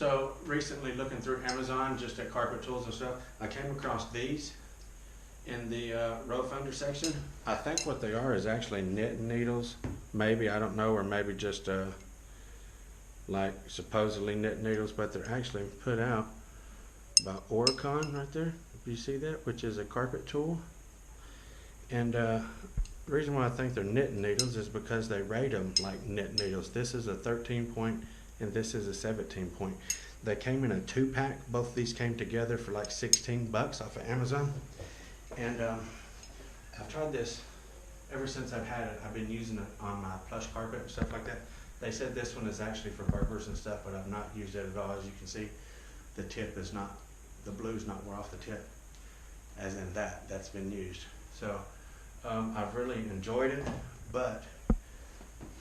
So recently looking through Amazon just at carpet tools and stuff, I came across these in the row finder section. I think what they are is actually knitting needles, maybe, I don't know, or maybe just like supposedly knit needles, but they're actually put out by Oricon right there. Do you see that? Which is a carpet tool. And the reason why I think they're knitting needles is because they rate them like knit needles. This is a 13 point and this is a 17 point. They came in a 2-pack. Both these came together for like 16 bucks off of Amazon. And I've tried this ever since I've had it. I've been using it on my plush carpet and stuff like that. They said this one is actually for burglars and stuff, but I've not used it at all. As you can see, the tip is not, the blue's not wore off the tip, as in that's been used. So I've really enjoyed it, but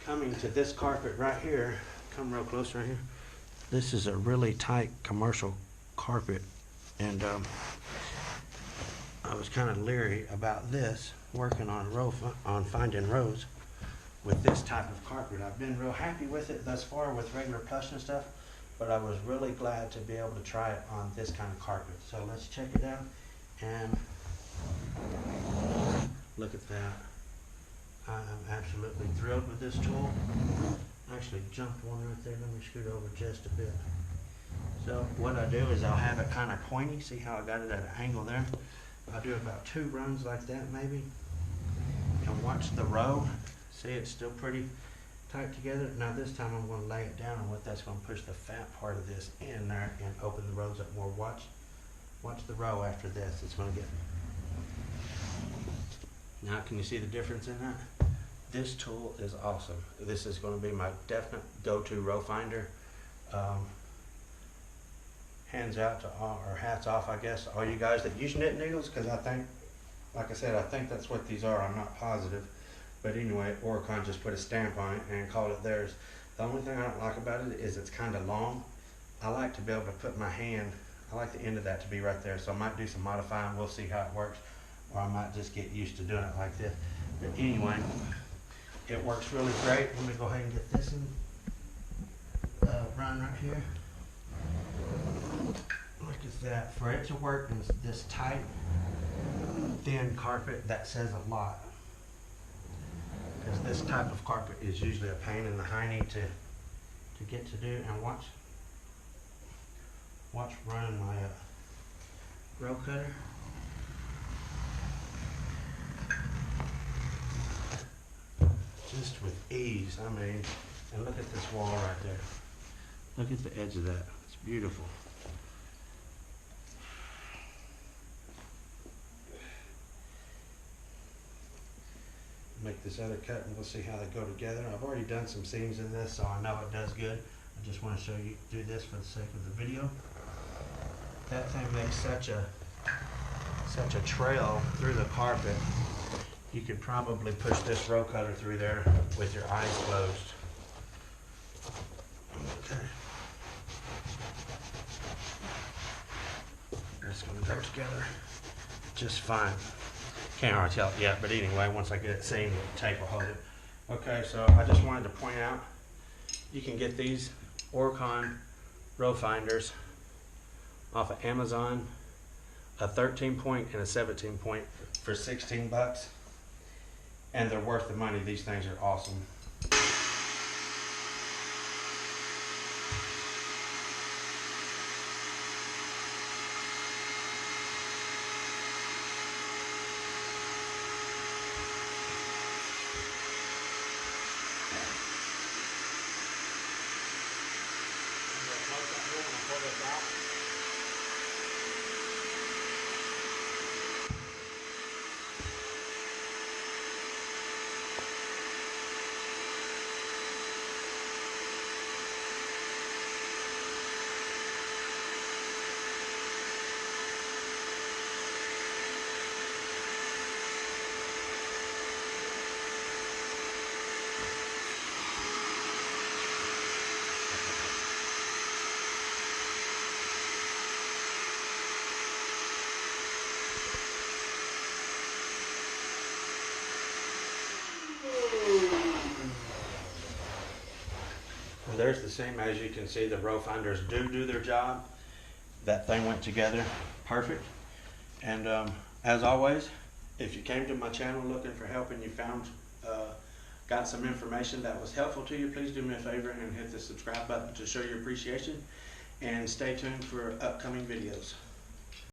coming to this carpet right here, come real close right here. This is a really tight commercial carpet, and I was kind of leery about this, working on finding rows with this type of carpet. I've been real happy with it thus far with regular plush and stuff, but I was really glad to be able to try it on this kind of carpet. So let's check it out and look at that. I am absolutely thrilled with this tool. I actually jumped one right there. Let me scoot over just a bit. So what I do is I'll have it kind of pointy. See how I got it at an angle there? I'll do about 2 runs like that maybe. And watch the row. See, it's still pretty tight together. Now this time I'm going to lay it down, and what that's going to push the fat part of this in there and open the rows up more. Watch the row after this. It's going to get... Now can you see the difference in that? This tool is awesome. This is going to be my definite go-to row finder. Hands out to all, or hats off, I guess, all you guys that use knit needles, because I think, like I said, I think that's what these are. I'm not positive. But anyway, Oricon just put a stamp on it and called it theirs. The only thing I don't like about it is it's kind of long. I like to be able to put my hand, I like the end of that to be right there. So I might do some modifying. We'll see how it works. Or I might just get used to doing it like this. But anyway, it works really great. Let me go ahead and get this in run right here. Look at that. For it to work in this tight, thin carpet, that says a lot. Because this type of carpet is usually a pain in the hiney to get to do. And watch running my row cutter. Just with ease, I mean, and look at this wall right there. Look at the edge of that. It's beautiful. Make this other cut and we'll see how they go together. I've already done some seams in this, so I know it does good. I just want to show you, do this for the sake of the video. That thing makes such a trail through the carpet. You could probably push this row cutter through there with your eyes closed. Okay. It's going to go together just fine. Can't hardly tell it yet, but anyway, once I get it seamed, the tape will hold it. Okay, so I just wanted to point out, you can get these Oricon row finders off of Amazon, a 13 point and a 17 point for 16 bucks. And they're worth the money. These things are awesome. there's the seam. As you can see, the row finders do their job. That thing went together perfect. And as always, if you came to my channel looking for help and you found got some information that was helpful to you, please do me a favor and hit the subscribe button to show your appreciation, and stay tuned for upcoming videos.